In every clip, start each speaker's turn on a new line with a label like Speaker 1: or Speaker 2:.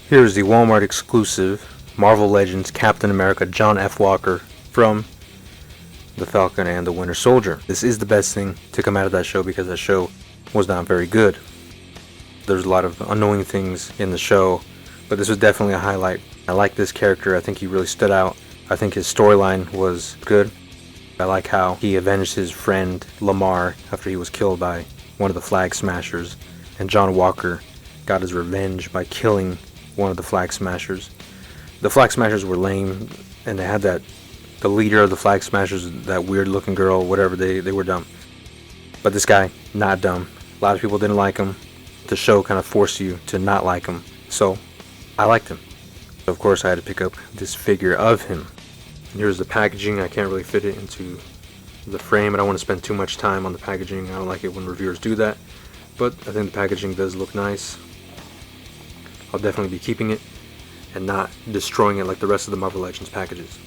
Speaker 1: Here's the Walmart exclusive Marvel Legends Captain America John F. Walker from the Falcon and the Winter Soldier. This is the best thing to come out of that show because that show was not very good. There's a lot of annoying things in the show, but this was definitely a highlight. I like this character. I think he really stood out. I think his storyline was good. I like how he avenged his friend Lamar after he was killed by one of the Flag Smashers, and John Walker got his revenge by killing one of the Flag Smashers. The Flag Smashers were lame, and they had the leader of the Flag Smashers, that weird looking girl, whatever, they were dumb. But this guy, not dumb. A lot of people didn't like him. The show kind of forced you to not like him, so I liked him. Of course, I had to pick up this figure of him. And here's the packaging. I can't really fit it into the frame. I don't want to spend too much time on the packaging. I don't like it when reviewers do that, but I think the packaging does look nice. I'll definitely be keeping it and not destroying it like the rest of the Marvel Legends packages.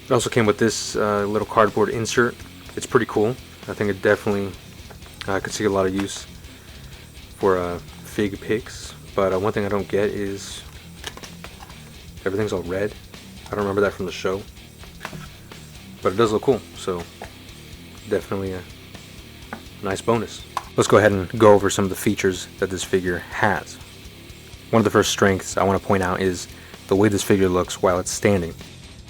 Speaker 1: It also came with this little cardboard insert. It's pretty cool. I think it definitely could see a lot of use for fig pics. But one thing I don't get is everything's all red. I don't remember that from the show, but it does look cool, so definitely a nice bonus. Let's go ahead and go over some of the features that this figure has. One of the first strengths I want to point out is the way this figure looks while it's standing.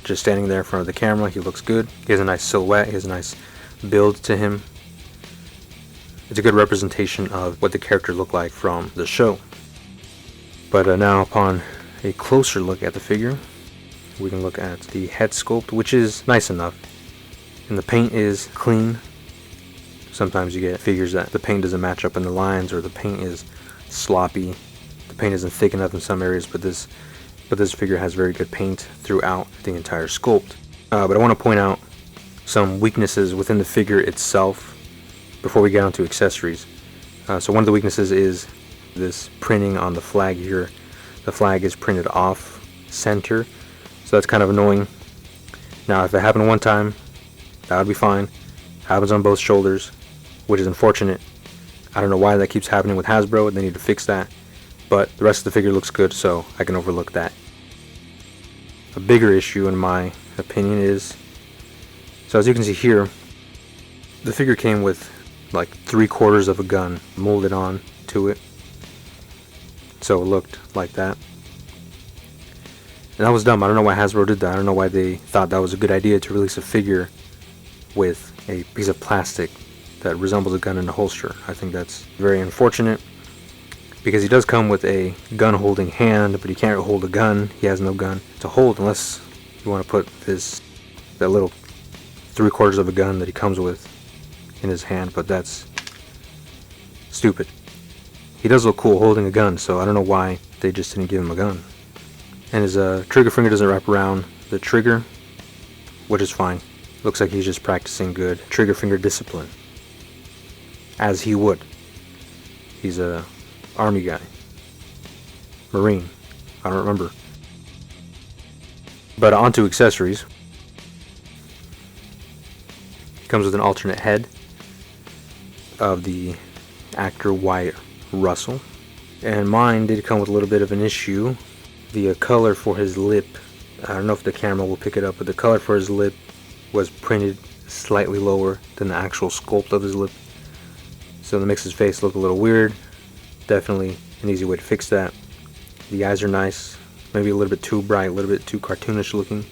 Speaker 1: Just standing there in front of the camera, he looks good. He has a nice silhouette, he has a nice build to him. It's a good representation of what the character looked like from the show. But now upon a closer look at the figure, we can look at the head sculpt, which is nice enough. And the paint is clean. Sometimes you get figures that the paint doesn't match up in the lines, or the paint is sloppy. The paint isn't thick enough in some areas, but this figure has very good paint throughout the entire sculpt. But I want to point out some weaknesses within the figure itself before we get on to accessories. So one of the weaknesses is this printing on the flag here. The flag is printed off center, so that's kind of annoying. Now if it happened one time, that would be fine. It happens on both shoulders, which is unfortunate. I don't know why that keeps happening with Hasbro, and they need to fix that. But the rest of the figure looks good, so I can overlook that. A bigger issue in my opinion is, so as you can see here, the figure came with like 3/4 of a gun molded on to it, so it looked like that. And that was dumb. I don't know why Hasbro did that. I don't know why they thought that was a good idea to release a figure with a piece of plastic that resembles a gun in a holster. I think that's very unfortunate, because he does come with a gun holding hand, but he can't hold a gun. He has no gun to hold unless you want to put that little 3/4 of a gun that he comes with in his hand, but that's stupid. He does look cool holding a gun, so I don't know why they just didn't give him a gun. And his trigger finger doesn't wrap around the trigger, which is fine. Looks like he's just practicing good trigger finger discipline, as he would. He's a Army guy, Marine, I don't remember. But on to accessories. He comes with an alternate head of the actor Wyatt Russell, and mine did come with a little bit of an issue. The color for his lip, I don't know if the camera will pick it up, but the color for his lip was printed slightly lower than the actual sculpt of his lip, so that makes his face look a little weird. Definitely an easy way to fix that. The eyes are nice, maybe a little bit too bright, a little bit too cartoonish looking.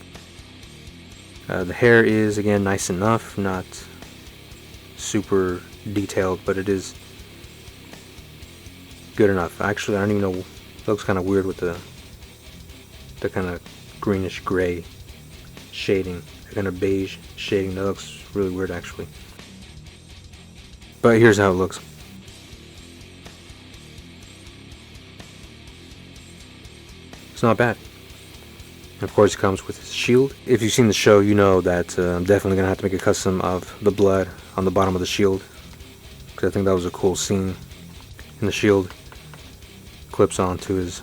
Speaker 1: The hair is, again, nice enough, not super detailed, but it is good enough. Actually, I don't even know, it looks kind of weird with the kind of greenish gray shading, the kind of beige shading. That looks really weird actually. But here's how it looks. It's not bad. Of course, it comes with his shield. If you've seen the show, you know that I'm definitely going to have to make a custom of the blood on the bottom of the shield, because I think that was a cool scene. And the shield clips onto his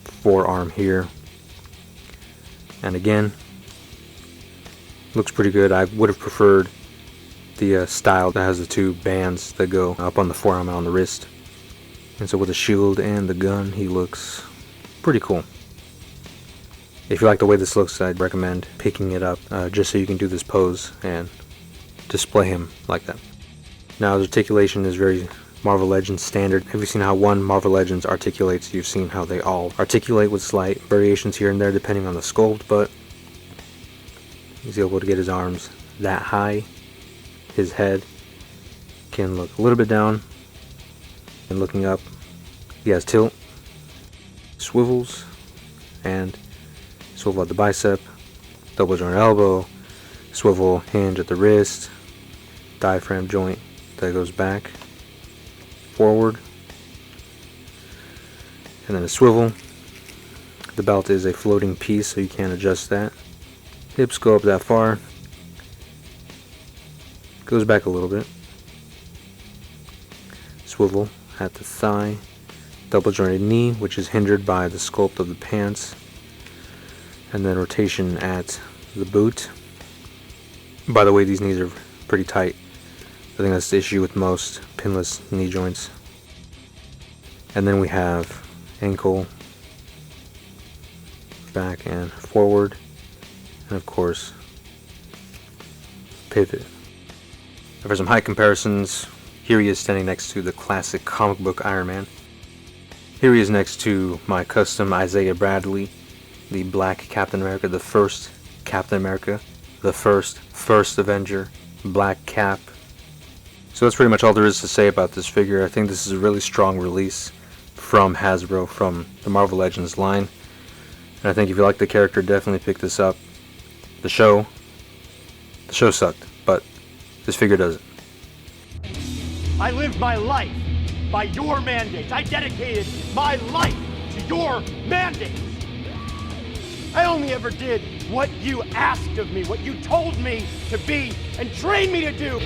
Speaker 1: forearm here. And again, looks pretty good. I would have preferred the style that has the two bands that go up on the forearm and on the wrist. And so with the shield and the gun, he looks pretty cool. If you like the way this looks, I'd recommend picking it up just so you can do this pose and display him like that. Now, his articulation is very Marvel Legends standard. Have you seen how one Marvel Legends articulates? You've seen how they all articulate with slight variations here and there depending on the sculpt, but he's able to get his arms that high. His head can look a little bit down, and looking up, he has tilt, swivels, and swivel at the bicep, double joint elbow, swivel hinge at the wrist, diaphragm joint that goes back, forward, and then a swivel. The belt is a floating piece, so you can't adjust that. Hips go up that far, goes back a little bit, swivel at the thigh, double jointed knee, which is hindered by the sculpt of the pants, and then rotation at the boot. By the way, these knees are pretty tight. I think that's the issue with most pinless knee joints. And then we have ankle, back and forward, and of course pivot. And for some height comparisons, here he is standing next to the classic comic book Iron Man. Here he is next to my custom Isaiah Bradley, the Black Captain America, the first Captain America, the first Avenger, Black Cap. So that's pretty much all there is to say about this figure. I think this is a really strong release from Hasbro, from the Marvel Legends line. And I think if you like the character, definitely pick this up. The show sucked, but this figure doesn't.
Speaker 2: I lived my life by your mandates. I dedicated my life to your mandates. I only ever did what you asked of me, what you told me to be and trained me to do.